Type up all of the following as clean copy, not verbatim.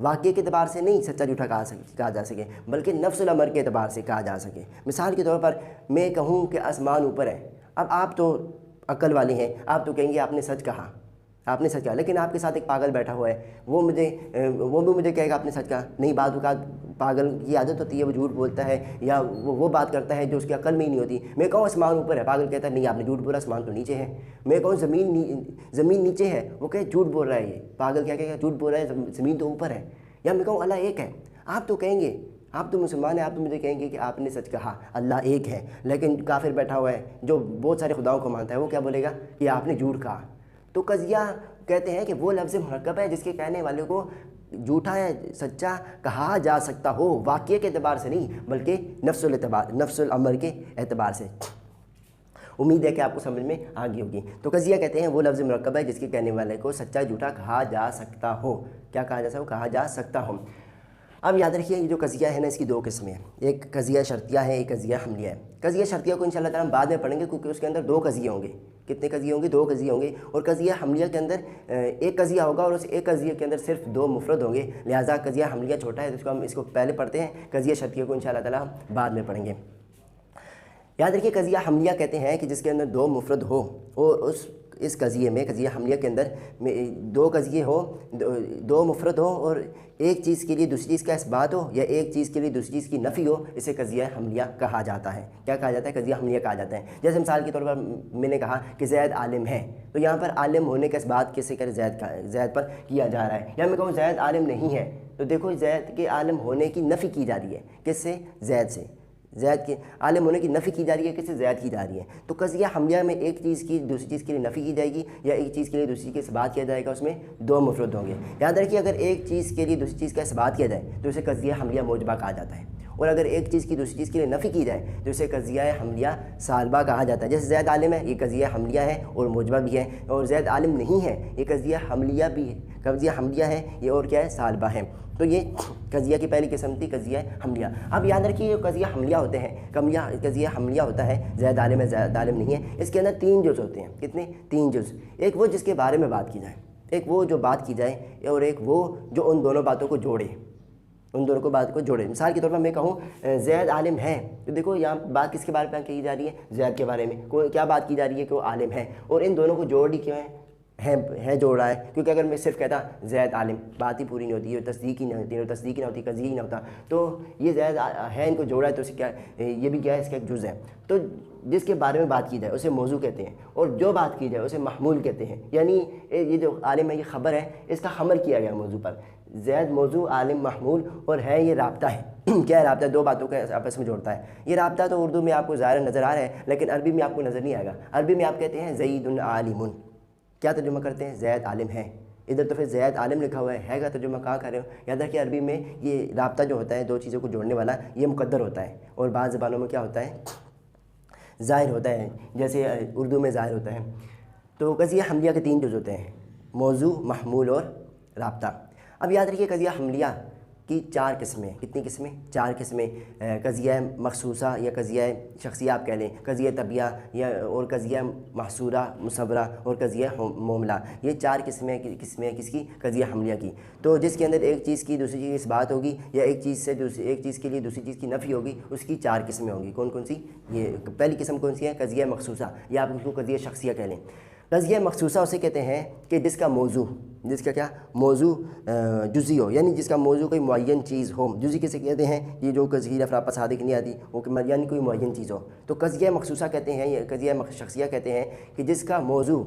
واقعے کے اعتبار سے نہیں سچا جھوٹا کہا جا سکے، بلکہ نفس الامر کے اعتبار سے کہا جا سکے۔ مثال کے طور پر میں کہوں کہ آسمان اوپر ہے، اب آپ تو عقل والے ہیں، آپ تو کہیں گے آپ نے سچ کہا، آپ نے سچ کہا، لیکن آپ کے ساتھ ایک پاگل بیٹھا ہوا ہے، وہ بھی مجھے کہے گا آپ نے سچ کہا۔ نہیں، بعض اوقات پاگل کی عادت ہوتی ہے، وہ جھوٹ بولتا ہے یا وہ بات کرتا ہے جو اس کی عقل میں ہی نہیں ہوتی۔ میں کہوں آسمان اوپر ہے، پاگل کہتا ہے نہیں آپ نے جھوٹ بولا، آسمان تو نیچے ہے۔ میں کہوں زمین نیچے ہے، وہ کہے جھوٹ بول رہا ہے، یہ پاگل کیا کہے گا جھوٹ بول رہا ہے، زمین تو اوپر ہے۔ یا میں کہوں اللہ ایک ہے، آپ تو کہیں گے، آپ تو مسلمان ہیں، آپ تو مجھے کہیں گے کہ آپ نے سچ کہا، اللہ ایک ہے۔ لیکن کافر بیٹھا ہوا ہے جو بہت سارے خداؤں کو مانتا ہے، وہ کیا بولے گا کہ آپ نے جھوٹ کہا۔ تو قضیہ کہتے ہیں کہ وہ لفظ مرکب ہے جس کے کہنے والے کو جھوٹا یا سچا کہا جا سکتا ہو، واقعے کے اعتبار سے نہیں بلکہ نفس الامر کے اعتبار سے۔ امید ہے کہ آپ کو سمجھ میں آ گئی ہوگی۔ تو قضیہ کہتے ہیں وہ لفظ مرکب ہے جس کے کہنے والے کو سچا جھوٹا کہا جا سکتا ہو۔ کیا کہا جا سکتا ہو؟ کہا جا سکتا ہو۔ اب یاد رکھیے یہ جو قضیہ ہے نا، اس کی دو قسمیں ہیں، ایک قضیہ شرطیہ ہے، ایک قضیہ حملیہ ہے۔ قضیہ شرطیہ کو انشاءاللہ تعالیٰ ہم بعد میں پڑھیں گے کیونکہ اس کے اندر دو قضیے ہوں گے۔ کتنے قضیے ہوں گے؟ دو قضیے ہوں گے۔ اور قضیہ حملیہ کے اندر ایک قضیہ ہوگا اور اس ایک قضیے کے اندر صرف دو مفرد ہوں گے، لہٰذا قضیہ حملیہ چھوٹا ہے تو ہم اس کو پہلے پڑھتے ہیں، قضیہ شرطیہ کو انشاءاللہ تعالیٰ ہم بعد میں پڑھیں گے۔ یاد رکھیے قضیہ حملیہ کہتے ہیں کہ جس کے اندر دو مفرد ہو، اور اس قضیے میں قضیہ حملیہ کے اندر دو قضیے ہو، دو مفرد ہو اور ایک چیز کے لیے دوسری چیز کا اثبات ہو یا ایک چیز کے لیے دوسری چیز کی نفی ہو، اسے قضیہ حملیہ کہا جاتا ہے۔ کیا کہا جاتا ہے؟ قضیہ حملیہ کہا جاتا ہے۔ جیسے مثال کے طور پر میں نے کہا کہ زید عالم ہے، تو یہاں پر عالم ہونے کا اثبات کیسے کرے؟ زید پر کیا جا رہا ہے۔ یا میں کہوں زید عالم نہیں ہے، تو دیکھو زید کے عالم ہونے کی نفی کی جا رہی ہے، کس سے؟ زید سے۔ زید کے عالم ہونے کی نفی کی جا رہی ہے، کس سے؟ زید کی جا رہی ہے۔ تو قضیہ حملیہ میں ایک چیز کی دوسری چیز کے لیے نفی کی جائے گی یا ایک چیز کے لیے دوسری کے اثبات کیا جائے گا، اس میں دو مفرد ہوں گے۔ یاد رکھیے اگر ایک چیز کے لیے دوسری چیز کا اثبات کیا جائے تو اسے قضیہ حملیہ موجبہ کہا جاتا ہے، اور اگر ایک چیز کی دوسری چیز کے لیے نفی کی جائے تو اسے قضیہ حملیہ سالبہ کہا جاتا ہے۔ جیسے زید عالم ہے، یہ قضیہ حملیہ ہے اور موجبہ بھی ہے، اور زید عالم نہیں ہے، یہ قضیہ حملیہ بھی ہے، قضیہ حملیہ ہے یہ، اور کیا ہے؟ سالبہ ہے۔ تو یہ قضیہ کی پہلی قسم تھی قضیہ حملیہ۔ اب یاد رکھیے یہ قضیہ حملیہ ہوتے ہیں، قضیہ حملیہ ہوتا ہے، زید عالم ہے زید عالم نہیں ہے، اس کے اندر تین جز ہوتے ہیں۔ کتنے؟ تین جز۔ ایک وہ جس کے بارے میں بات کی جائے، ایک وہ جو بات کی جائے، اور ایک وہ جو ان دونوں باتوں کو جوڑے، ان دونوں کو بات کو جوڑے۔ مثال کے طور پر میں کہوں زید عالم ہے، تو دیکھو یہاں بات کس کے بارے میں کی جا رہی ہے؟ زید کے بارے میں۔ کیا بات کی جا رہی ہے؟ کہ وہ عالم ہے، اور ان دونوں کو جوڑ کیوں ہے جوڑ رہا ہے؟ کیونکہ اگر میں صرف کہتا زید عالم، بات ہی پوری نہیں ہوتی، یہ تصدیق ہی نہیں ہوتی، اور تصدیق ہی نہ ہوتی، قضیہ ہی نہ ہوتا، تو یہ زید ہے ان کو جوڑا ہے تو اسے کیا، یہ بھی کیا ہے؟ اس کا ایک جز ہے۔ تو جس کے بارے میں بات کی جائے اسے موضوع کہتے ہیں، اور جو بات کی جائے اسے محمول کہتے ہیں۔ یعنی یہ جو عالم ہے یہ خبر ہے، اس کا حمل کیا گیا موضوع پر۔ زید موضوع، عالم محمول، اور ہے یہ رابطہ ہے۔ کیا ہے رابطہ؟ دو باتوں کا آپس میں جوڑتا ہے۔ یہ رابطہ تو اردو میں آپ کو ظاہر نظر آ رہا ہے، لیکن عربی میں آپ کو نظر نہیں آئے گا۔ عربی میں آپ کہتے ہیں زید عالم، کیا ترجمہ کرتے ہیں؟ زید عالم ہے۔ ادھر تو پھر زید عالم لکھا ہوا ہے کا ترجمہ کہاں کر رہے ہو؟ یاد رکھیے عربی میں یہ رابطہ جو ہوتا ہے دو چیزوں کو جوڑنے والا، یہ مقدر ہوتا ہے، اور بعض زبانوں میں کیا ہوتا ہے؟ ظاہر ہوتا ہے، جیسے اردو میں ظاہر ہوتا ہے۔ تو قضیہ حملیہ کے تین جز ہوتے ہیں، موضوع، محمول اور رابطہ۔ اب یاد رکھیے قضیہ حملیہ کی چار قسمیں۔ کتنی قسمیں؟ چار قسمیں۔ قضیہ مخصوصہ یا قضیہ شخصیہ آپ کہہ لیں، قضیہ طبیعہ یا اور قضیہ محصورہ مصورہ اور قضیہ معاملہ، یہ چار قسمیں کس کی؟ قضیہ حملیہ کی۔ تو جس کے اندر ایک چیز کی دوسری چیز کی اثبات ہوگی یا ایک چیز کے لیے دوسری چیز کی نفی ہوگی، اس کی چار قسمیں ہوں گی۔ کون کون سی؟ یہ پہلی قسم کون سی ہے؟ قضیہ مخصوصہ، یا آپ اس کو قضیہ شخصیہ کہہ لیں۔ قضیہ مخصوصہ اسے کہتے ہیں کہ جس کا موضوع، جس کا کیا موضوع جزئی ہو، یعنی جس کا موضوع کوئی معین چیز ہو۔ جزئی کسے کہتے ہیں؟ یہ جو قضیہ افراد صادق نہیں آتی وہ یعنی کوئی معین چیز ہو، تو قضیہ مخصوصہ کہتے ہیں یا قضیہ شخصیہ کہتے ہیں کہ جس کا موضوع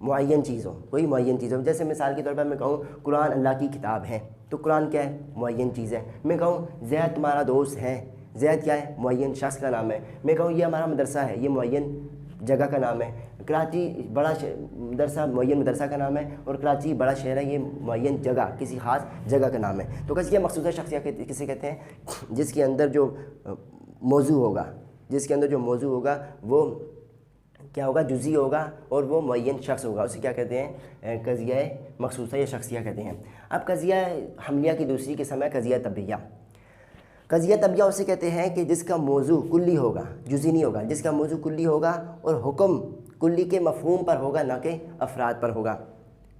معین چیز ہو، کوئی معین چیز ہو۔ جیسے مثال کے طور پر میں کہوں قرآن اللہ کی کتاب ہے، تو قرآن کیا ہے؟ معین چیز ہے۔ میں کہوں زید تمہارا دوست ہے، زید کیا ہے؟ معین شخص کا نام ہے۔ میں کہوں یہ ہمارا مدرسہ ہے، یہ معین جگہ کا نام ہے۔ کراچی بڑا مدرسہ معین مدرسہ کا نام ہے، اور کراچی بڑا شہر ہے، یہ معین جگہ کسی خاص جگہ کا نام ہے۔ تو قضیہ مخصوصہ شخصیہ کسے کہتے ہیں؟ جس کے اندر جو موضوع ہوگا، جس کے اندر جو موضوع ہوگا وہ کیا ہوگا؟ جزئی ہوگا، اور وہ معین شخص ہوگا، اسے کیا کہتے ہیں؟ قضیہ مخصوصہ یا شخصیہ کہتے ہیں۔ اب قضیہ حملیہ کی دوسری قسم ہے قضیہ طبیعہ۔ قضیہ طبیعہ اسے کہتے ہیں کہ جس کا موضوع کلی ہوگا، جزئی نہیں ہوگا، جس کا موضوع کلی ہوگا اور حکم کلی کے مفہوم پر ہوگا، نہ کہ افراد پر ہوگا۔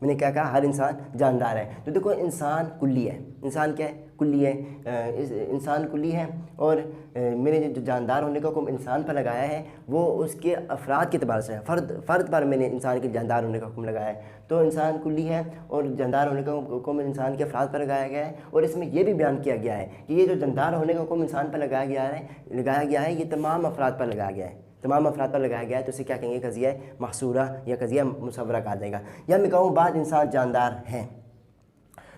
میں نے کیا کہا؟ ہر انسان جاندار ہے. تو دیکھو انسان کلی ہے. انسان کیا ہے؟ کلی ہے. انسان کلی ہے اور میں نے جو جاندار ہونے کا حکم انسان پر لگایا ہے وہ اس کے افراد کے اعتبار سے ہے. فرد پر میں نے انسان کے جاندار ہونے کا حکم لگایا ہے. تو انسان کلی ہے اور جاندار ہونے کا حکم انسان کے افراد پر لگایا گیا ہے. اور اس میں یہ بھی بیان کیا گیا ہے کہ یہ جو جاندار ہونے کا حکم انسان پر لگایا گیا ہے یہ تمام افراد پر لگایا گیا ہے. تمام افراد پر لگایا گیا ہے. تو اسے کیا کہیں گے؟ قضیہ محصورہ یا قضیہ مصورہ کہا جائے گا. یا میں کہوں بعض انسان جاندار ہیں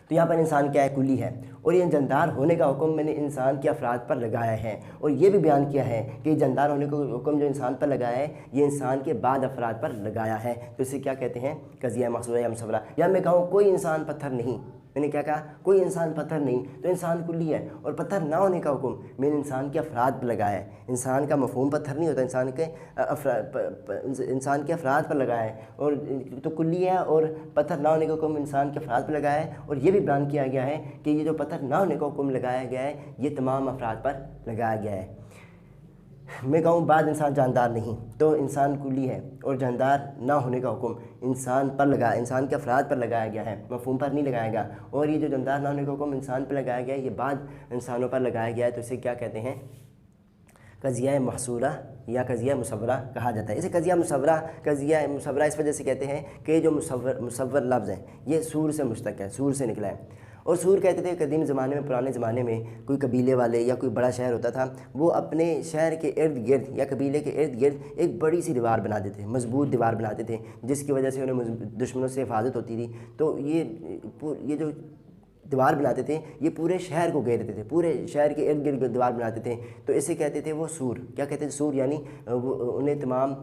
تو یہاں پر انسان کیا ہے؟ کلی ہے. اور یہ جاندار ہونے کا حکم میں نے انسان کے افراد پر لگایا ہے. اور یہ بھی بیان کیا ہے کہ جاندار ہونے کا حکم جو انسان پر لگایا ہے یہ انسان کے بعد افراد پر لگایا ہے. تو اسے کیا کہتے ہیں؟ قضیہ محصورہ یا مصورہ. یا میں کہوں کوئی انسان پتھر نہیں. میں نے کیا کہا؟ کوئی انسان پتھر نہیں. تو انسان کلی ہے اور پتھر نہ ہونے کا حکم میں نے انسان کے افراد پر لگایا ہے. انسان کا مفہوم پتھر نہیں ہوتا، انسان کے افراد پر لگایا ہے. اور تو کلی ہے اور پتھر نہ ہونے کا حکم انسان کے افراد پر لگایا ہے. اور یہ بھی بیان کیا گیا ہے کہ یہ جو پتھر نہ ہونے کا حکم لگایا گیا ہے یہ تمام افراد پر لگایا گیا ہے. میں کہوں بعض انسان جاندار نہیں تو انسان کلی ہے اور جاندار نہ ہونے کا حکم انسان کے افراد پر لگایا گیا ہے، مفہوم پر نہیں لگایا گیا. اور یہ جو جاندار نہ ہونے کا حکم انسان پر لگایا گیا ہے یہ بعض انسانوں پر لگایا گیا ہے. تو اسے کیا کہتے ہیں؟ قضیہ محصورہ یا قضیہ مصورہ کہا جاتا ہے. اسے قضیہ مصورہ اس وجہ سے کہتے ہیں کہ یہ جو مصور لفظ ہے یہ سور سے مشتق ہے، سور سے نکلا ہے. اور سور کہتے تھے قدیم زمانے میں، پرانے زمانے میں کوئی قبیلے والے یا کوئی بڑا شہر ہوتا تھا وہ اپنے شہر کے ارد گرد یا قبیلے کے ارد گرد ایک بڑی سی دیوار بناتے تھے، مضبوط دیوار بناتے تھے جس کی وجہ سے انہیں دشمنوں سے حفاظت ہوتی تھی. تو یہ جو دیوار بناتے تھے یہ پورے شہر کو گھیرتے تھے، پورے شہر کے ارد گرد دیوار بناتے تھے. تو اسے کہتے تھے وہ سور. کیا کہتے تھے؟ سور. یعنی وہ انہیں تمام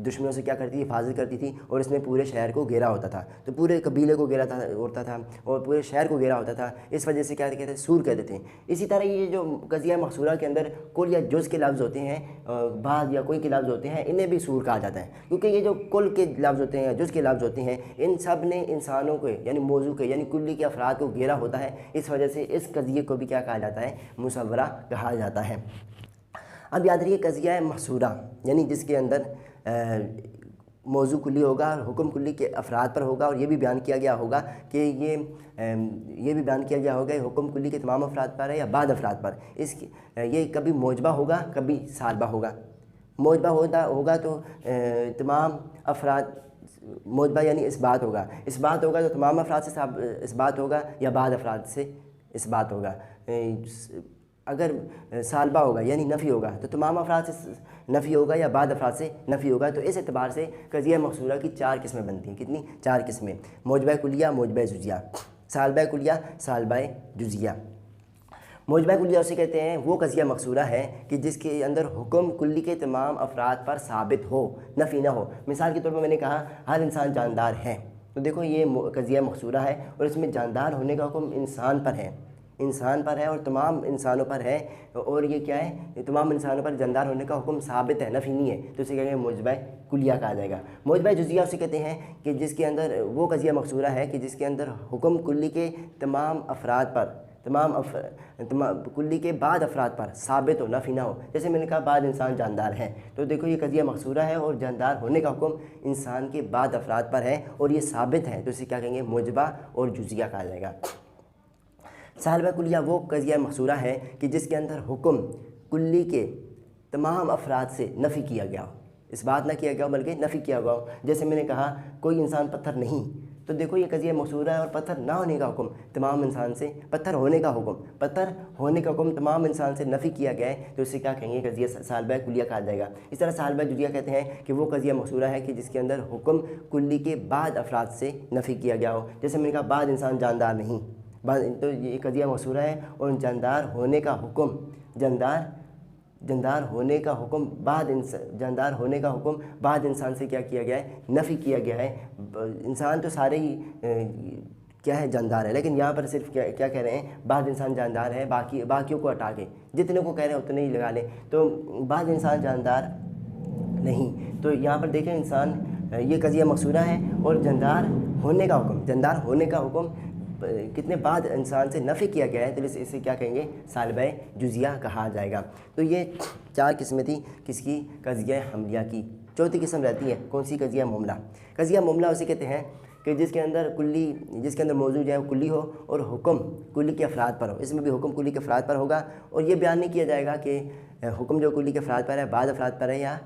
دشمنوں سے کیا کرتی تھی؟ حفاظت کرتی تھی. اور اس نے پورے شہر کو گھیرا ہوتا تھا. تو پورے قبیلے کو گھیرا ہوتا تھا اور پورے شہر کو گھیرا ہوتا تھا. اس وجہ سے کیا کہتے تھے؟ سور کہتے تھے. اسی طرح یہ جو قضیہ محصورہ کے اندر کل یا جز کے لفظ ہوتے ہیں، بعض یا کوئی کے لفظ ہوتے ہیں، انہیں بھی سور کہا جاتا ہے. کیونکہ یہ جو کل کے لفظ ہوتے ہیں، جز کے لفظ ہوتے ہیں، ان سب نے انسانوں کو یعنی موضوع کے یعنی کلی کے افراد کو گھیرا ہوتا ہے. اس وجہ سے اس قضیے کو بھی کیا کہا جاتا ہے؟ مصورہ کہا جاتا ہے. اب یاد رکھیے قضیہ محصورہ یعنی جس کے اندر موضوع کلی ہوگا اور حکم کلی کے افراد پر ہوگا. اور یہ بھی بیان کیا گیا ہوگا کہ یہ بھی بیان کیا گیا ہوگا کہ حکم کلی کے تمام افراد پر ہے یا بعض افراد پر. یہ کبھی موجبہ ہوگا، کبھی سالبہ ہوگا. موجبہ ہوگا تو تمام افراد، موجبہ یعنی اس بات ہوگا تو تمام افراد سے اس بات ہوگا یا بعض افراد سے اس بات ہوگا. اگر سالبہ ہوگا یعنی نفی ہوگا تو تمام افراد سے نفی ہوگا یا بعض افراد سے نفی ہوگا. تو اس اعتبار سے قضیہ محصورہ کی 4 قسمیں بنتی ہیں. کتنی؟ 4 قسمیں. موجبہ کلیہ، موجبہ جزیہ، سالبہ کلیہ، سالبہ جزیہ. موجبہ کلیہ اسے کہتے ہیں وہ قضیہ محصورہ ہے کہ جس کے اندر حکم کلی کے تمام افراد پر ثابت ہو، نفی نہ ہو. مثال کے طور پر میں نے کہا ہر انسان جاندار ہے. تو دیکھو یہ قضیہ محصورہ ہے اور اس میں جاندار ہونے کا حکم انسان پر ہے اور تمام انسانوں پر ہے. اور یہ کیا ہے؟ تمام انسانوں پر جاندار ہونے کا حکم ثابت ہے، نفی نہیں ہے. تو اسے کہیں گے موجبہ کلیہ کہا جائے گا. موجبہ جزیہ اسے کہتے ہیں کہ جس کے اندر وہ قضیہ محصورہ ہے کہ جس کے اندر حکم کلی کے تمام افراد پر، کلی کے بعض افراد پر ثابت ہو، نفی نہ ہو. جیسے میں نے کہا بعض انسان جاندار ہیں. تو دیکھو یہ قضیہ محصورہ ہے اور جاندار ہونے کا حکم انسان کے بعض افراد پر ہے اور یہ ثابت ہے. تو اسے کیا کہیں گے؟ موجبہ اور جزیہ کہا جائے گا. سالبہ کلیہ وہ قضیہ محصورہ ہے کہ جس کے اندر حکم کلی کے تمام افراد سے نفی کیا گیا ہو، اس بات نہ کیا گیا ہو بلکہ نفی کیا گیا ہو. جیسے میں نے کہا کوئی انسان پتھر نہیں. تو دیکھو یہ قضیہ محصورہ ہے اور پتھر نہ ہونے کا حکم تمام انسان سے، پتھر ہونے کا حکم تمام انسان سے نفی کیا گیا ہے. تو اسے کیا کہیں گے؟ قضیہ سالبہ کلیہ کہا جائے گا. اس طرح سالبہ جزیہ کہتے ہیں کہ وہ قضیہ محصورہ ہے کہ جس کے اندر حکم کلی کے بعض افراد سے نفی کیا گیا ہو. جیسے میں نے کہا بعض انسان جاندار نہیں. تو یہ قضیہ محصورہ ہے اور جاندار ہونے کا حکم بعض انسان سے کیا گیا ہے؟ نفی کیا گیا ہے. انسان تو سارے ہی کیا ہے؟ جاندار ہے. لیکن یہاں پر صرف کیا کہہ رہے ہیں؟ بعض انسان جاندار ہے، باقیوں کو ہٹا کے جتنے کو کہہ رہے ہیں اتنے ہی لگا لیں. تو بعض انسان جاندار نہیں. تو یہاں پر دیکھیں انسان یہ قضیہ محصورہ ہے اور جاندار ہونے کا حکم کتنے بعد انسان سے نفی کیا گیا ہے. تو اسے کیا کہیں گے؟ سالبہ جزیہ کہا جائے گا. تو یہ 4 قسمیں تھیں کس کی؟ قضیہ حملیہ کی. چوتھی قسم رہتی ہے کون سی؟ قضیہ معاملہ. قضیہ معاملہ اسے کہتے ہیں کہ جس کے اندر موضوع جو ہے وہ کلی ہو اور حکم کلی کے افراد پر ہو. اس میں بھی حکم کلی کے افراد پر ہوگا اور یہ بیان نہیں کیا جائے گا کہ حکم جو کلی کے افراد پر ہے بعض افراد پر ہے یا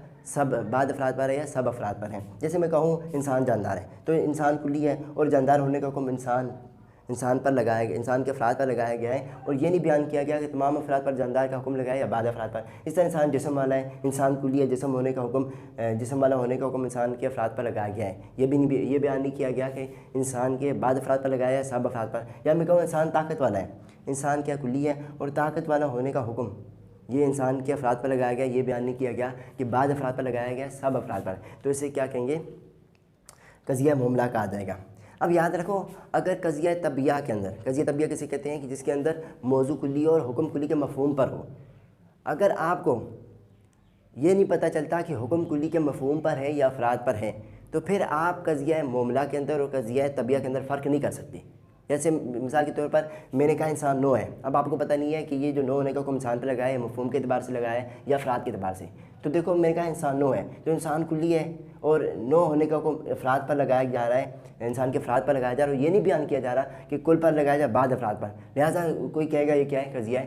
بعض افراد پر ہے یا سب افراد پر ہیں. جیسے میں کہوں انسان جاندار ہے تو انسان کلی ہے اور جاندار ہونے کا حکم انسان پر لگایا گیا، انسان کے افراد پر لگایا گیا ہے اور یہ نہیں بیان کیا گیا کہ تمام افراد پر جاندار کا حکم لگایا یا بعض افراد پر. اس طرح انسان جسم والا ہے، انسان کلی ہے، جسم والا ہونے کا حکم انسان کے افراد پر لگایا گیا ہے. یہ بیان نہیں کیا گیا کہ انسان کے بعض افراد پر لگایا ہے سب افراد پر. یا میں کہوں انسان طاقت والا ہے، انسان کیا کلی ہے اور طاقت والا ہونے کا حکم یہ انسان کے افراد پر لگایا گیا. یہ بیان نہیں کیا گیا کہ بعض افراد پر لگایا گیا سب افراد پر. تو اسے کیا کہیں گے؟ قضیہ معاملہ کہا جائے گا. اب یاد رکھو، اگر قضیہ طبیعہ کے اندر، قضیہ طبیعہ کسے کہتے ہیں کہ جس کے اندر موضوع کلی اور حکم کلی کے مفہوم پر ہو. اگر آپ کو یہ نہیں پتہ چلتا کہ حکم کلی کے مفہوم پر ہے یا افراد پر ہے تو پھر آپ قضیہ معاملہ کے اندر اور قضیہ طبیعہ کے اندر فرق نہیں کر سکتے. جیسے مثال کے طور پر میں نے کہا انسان نو ہے. اب آپ کو پتہ نہیں ہے کہ یہ جو نو ہونے کا حکم انسان پہ لگایا ہے مفہوم کے اعتبار سے لگایا ہے یا افراد کے اعتبار سے. تو دیکھو میں نے کہا انسان نو ہے تو انسان کلی ہے اور نو ہونے کا حکم افراد پر لگایا جا رہا ہے، انسان کے افراد پر لگایا جا رہا ہے اور یہ نہیں بیان کیا جا رہا کہ کل پر لگایا جائے بعض افراد پر. لہٰذا کوئی کہے گا یہ کیا ہے؟ قضیہ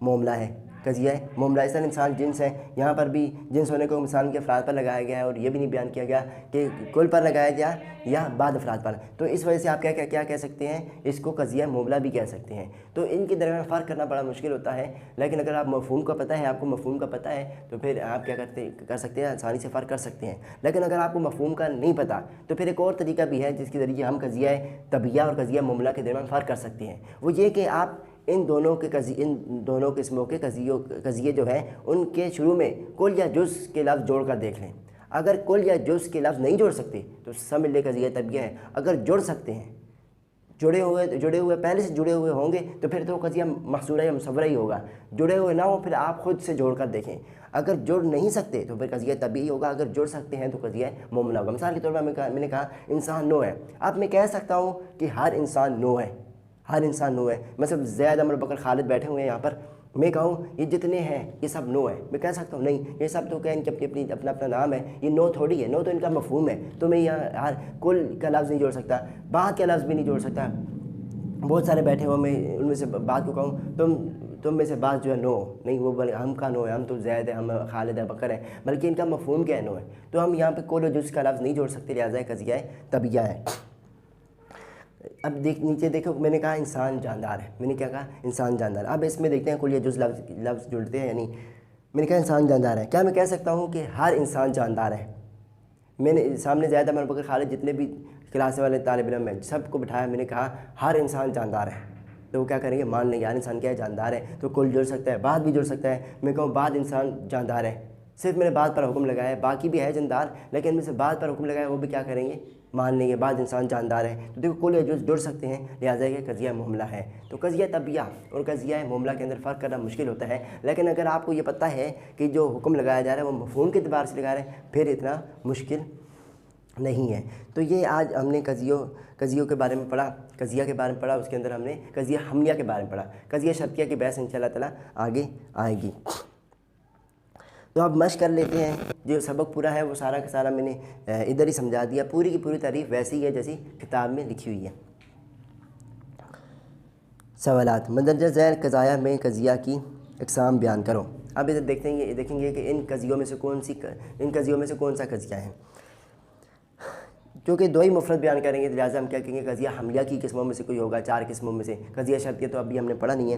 معاملہ ہے. قضیہ معاملہ. اس طرح انسان جنس ہے، یہاں پر بھی جنس ہونے کو انسان کے افراد پر لگایا گیا ہے اور یہ بھی نہیں بیان کیا گیا کہ کل پر لگایا جائے یا بعض افراد پر. تو اس وجہ سے آپ کیا کہہ سکتے ہیں؟ اس کو قضیہ معاملہ بھی کہہ سکتے ہیں. تو ان کے درمیان فرق کرنا بڑا مشکل ہوتا ہے، لیکن اگر آپ مفہوم کا پتہ ہے، آپ کو مفہوم کا پتہ ہے تو پھر آپ کیا کر سکتے ہیں؟ آسانی سے فرق کر سکتے ہیں. لیکن اگر آپ کو مفہوم کا نہیں پتہ تو پھر ایک اور طریقہ بھی ہے جس کے ذریعے ہم قضیہ طبیعہ اور قضیہ معاملہ کے درمیان فرق کر سکتے ہیں. وہ یہ کہ آپ ان دونوں قسموں کے قضیے جو ہیں ان کے شروع میں کل یا جز کے لفظ جوڑ کر دیکھ لیں. اگر کل یا جز کے لفظ نہیں جوڑ سکتے تو سمجھ لے قضیہ طبیعہ ہے. اگر جوڑ سکتے ہیں، جڑے ہوئے پہلے سے جڑے ہوئے ہوں گے تو پھر تو قضیہ محصورہ یا مصورہ ہی ہوگا. جڑے ہوئے نہ ہوں پھر آپ خود سے جوڑ کر دیکھیں. اگر جڑ نہیں سکتے تو پھر قضیہ طبیعی ہوگا، اگر جڑ سکتے ہیں تو قضیہ معاملہ ہوگا. مثال کے طور پر میں نے کہا انسان نو ہے. اب میں کہہ سکتا ہوں کہ ہر انسان نو ہے، ہر انسان نو ہے. مثلا زید، عمر، بکر، خالد بیٹھے ہوئے ہیں یہاں پر، میں کہوں یہ جتنے ہیں یہ سب نو ہے. میں کہہ سکتا ہوں نہیں، یہ سب تو کیا ان کی اپنا نام ہے، یہ نو تھوڑی ہے. نو تو ان کا مفہوم ہے. تو میں یہاں ہر کل کا لفظ نہیں جوڑ سکتا، بعض کا لفظ بھی نہیں جوڑ سکتا. بہت سارے بیٹھے ہوئے، میں ان میں سے بعض کو کہوں تم میں سے بعض جو ہے نو نہیں، وہ ہم کا نو ہے، ہم تو زید ہے، ہم خالد ہے، بکر ہے، بلکہ ان کا مفہوم کیا ہے؟ نو ہے. تو ہم یہاں پہ کل و جز کا لفظ نہیں جوڑ سکتے، لہٰذا قضیہ طبیعہ ہے. اب نیچے دیکھو، میں نے کہا انسان جاندار ہے. میں نے کیا کہا؟ انسان جاندار. اب اس میں دیکھتے ہیں کل یا جز لفظ جڑتے ہیں یا نہیں. میں نے کہا انسان جاندار ہے. کیا میں کہہ سکتا ہوں کہ ہر انسان جاندار ہے؟ میں نے سامنے زید، عمر، بکر، خالد جتنے بھی کلاس والے طالب علم ہیں سب کو بٹھایا، میں نے کہا ہر انسان جاندار ہے. تو وہ کیا کریں گے؟ مان لیں یار انسان کیا ہے؟ جاندار ہے. تو کل جڑ سکتا ہے، بعد بھی جڑ سکتا ہے. میں کہوں بعد انسان جاندار ہے، صرف میں نے بعد پر حکم لگایا ہے، باقی بھی ہے جاندار لیکن میں سے بعد پر حکم لگایا، وہ بھی کیا کریں گے؟ مان لیں گے بعد انسان جاندار ہے. تو دیکھو کل یا جز جڑ سکتے ہیں، لہٰذا یہ قضیہ معاملہ ہے. تو قضیہ طبیعہ اور قضیہ معاملہ کے اندر فرق کرنا مشکل ہوتا ہے. لیکن اگر آپ کو یہ پتہ ہے کہ جو حکم لگایا جا رہا ہے وہ مفہوم کے اعتبار سے لگا رہے ہیں پھر اتنا مشکل نہیں ہے. تو یہ آج ہم نے قضیوں کے بارے میں پڑھا، قضیہ کے بارے میں پڑھا. اس کے اندر ہم نے قضیہ حملیہ کے بارے میں پڑھا. قضیہ شرطیہ کی بحث انشاءاللہ تعالیٰ آگے آئے گی. تو اب مشق کر لیتے ہیں. جو سبق پورا ہے وہ سارا کا سارا میں نے ادھر ہی سمجھا دیا. پوری کی پوری تعریف ویسی ہی ہے جیسی کتاب میں لکھی ہوئی ہے. سوالات: مندرجہ ذیل قضایا میں قضیہ کی اقسام بیان کرو. اب ادھر دیکھیں گے کہ ان قضیوں میں سے کون سا قضیہ ہے. کیونکہ دو ہی مفرد بیان کریں گے لہٰذا ہم کیا کہیں گے؟ قضیہ حملیہ کی قسموں میں سے کوئی ہوگا، 4 قسموں میں سے. قضیہ شرطیہ تو ابھی ہم نے پڑھا نہیں ہے.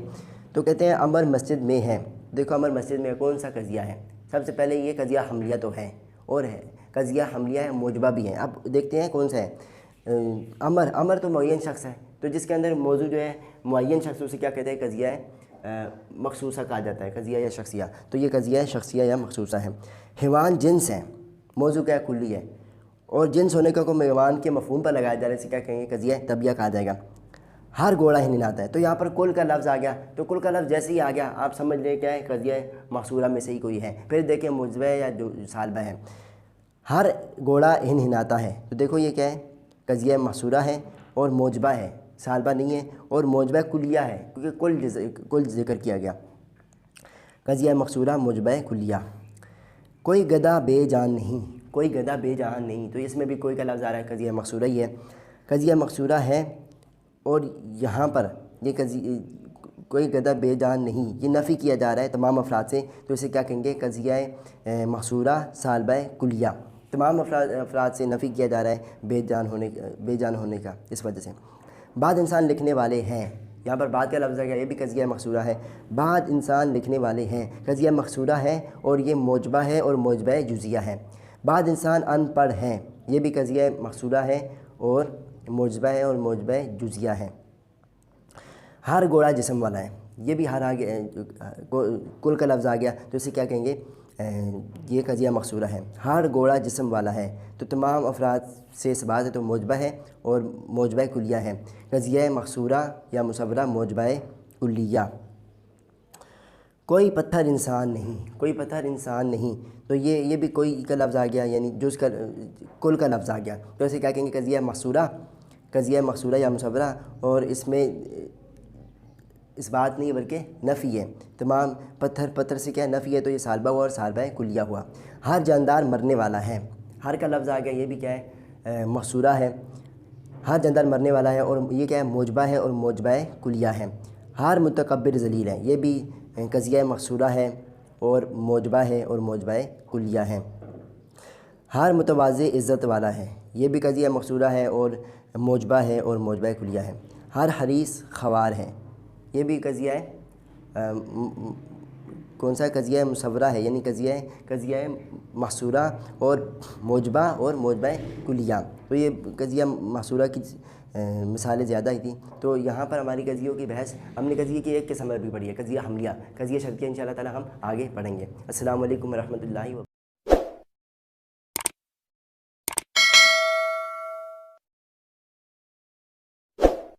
تو کہتے ہیں امر مسجد میں ہے. دیکھو امر مسجد میں کون سا قضیہ ہے؟ سب سے پہلے یہ قضیہ حملیہ تو ہے اور ہے قضیہ حملیہ ہے، موجبہ بھی ہے. اب دیکھتے ہیں کون سا ہے. امر تو معین شخص ہے، تو جس کے اندر موضوع جو ہے معین شخص، اسے کیا کہتے ہیں؟ قضیہ مخصوصہ کہا جاتا ہے، قضیہ یا شخصیہ. تو یہ قضیہ شخصیہ یا مخصوصہ ہے. حیوان جنس ہے، موضوع کیا ہے؟ کلی ہے، اور جنس ہونے کا کوئی حیوان کے مفہوم پر لگایا جا رہا ہے، اسے کیا کہیں گے؟ قضیہ طبیعہ کہا جائے گا. ہر گھوڑا ہنہناتا ہے. تو یہاں پر کل کا لفظ آ گیا، تو کل کا لفظ جیسے ہی آ گیا آپ سمجھ لیں کیا ہے؟ قضیہ محصورہ میں سے ہی کوئی ہے. پھر دیکھیں موجبہ یا جو سالبہ ہے. ہر گھوڑا ہنہناتا ہے. تو دیکھو یہ کیا ہے؟ قضیہ محصورہ ہے اور موجبہ ہے، سالبہ نہیں ہے. اور موجبہ کلیہ ہے کیونکہ کل ذکر کیا گیا. قضیہ محصورہ، موجبہ کلیہ. کوئی گدھا بے جان نہیں، کوئی گدھا بے جان نہیں. تو اس میں بھی کوئی کا لفظ آ رہا ہے، قضیہ محصورہ ہی ہے. قضیہ مقصورہ ہے اور یہاں پر یہ کوئی گدھا بے جان نہیں، یہ نفی کیا جا رہا ہے تمام افراد سے، تو اسے کیا کہیں گے؟ قضیہ مقصورہ سالبہ کلیہ، تمام افراد سے نفی کیا جا رہا ہے بے جان ہونے کا اس وجہ سے۔ بعض انسان لکھنے والے ہیں، یہاں پر بعد کا لفظ ہے، یہ بھی قضیہ مقصورہ ہے۔ بعض انسان لکھنے والے ہیں قضیہ مقصورہ ہے اور یہ موجبہ ہے اور موجبہ جزیہ ہے۔ بعض انسان ان پڑھ ہیں، یہ بھی قضیہ مقصورہ ہے اور موجبہ ہے اور موجبہ جزیہ ہے۔ ہر گھوڑا جسم والا ہے، یہ بھی ہر آگے کل کا لفظ آ گیا تو اسے کیا کہیں گے؟ یہ قضیہ مقصورہ ہے۔ ہر گھوڑا جسم والا ہے تو تمام افراد سے اس بات ہے تو موجبہ ہے اور موجبہ کلیہ ہے۔ قضیہ مقصورہ یا مصورہ موجبہ کلیہ۔ کوئی پتھر انسان نہیں، کوئی پتھر انسان نہیں، تو یہ بھی کوئی کا لفظ آ گیا، یعنی جز کا کل کا لفظ آ گیا تو اسے کیا کہیں گے؟ قضیہ مقصورہ یا مصورہ، اور اس میں اس بات نہیں بلکہ نفی ہے، تمام پتھر سے کیا نفی ہے تو یہ سالبہ ہوا اور سالبہ کلیہ ہوا۔ ہر جاندار مرنے والا ہے، ہر کا لفظ آ گیا، یہ بھی کیا ہے؟ مقصورہ ہے۔ ہر جاندار مرنے والا ہے اور یہ کیا ہے؟ موجبہ ہے اور موجبہ کلیہ ہے۔ ہر متکبر ذلیل ہے، یہ بھی قضیہ مقصورہ ہے اور موجبہ ہے اور موجبہ کلیہ ہے۔ ہر متواضع عزت والا ہے، یہ بھی قضیہ مقصورہ ہے اور موجبہ ہے اور موجبہ کلیہ ہے۔ ہر حریص خوار ہے، یہ بھی قضیہ کون سا قضیہ مصورہ ہے، یعنی قضیہ مقصورہ اور موجبہ کلیہ۔ تو یہ قضیہ مقصورہ کی مثالیں زیادہ ہی تھیں، تو یہاں پر ہماری قضیوں کی بحث ہم نے قضیے کی ایک قسم بھی پڑھی ہے، قضیہ حملیہ، قضیہ شرطیہ، انشاءاللہ تعالی ہم آگے پڑھیں گے۔ السلام علیکم ورحمۃ اللہ وبرکاتہ۔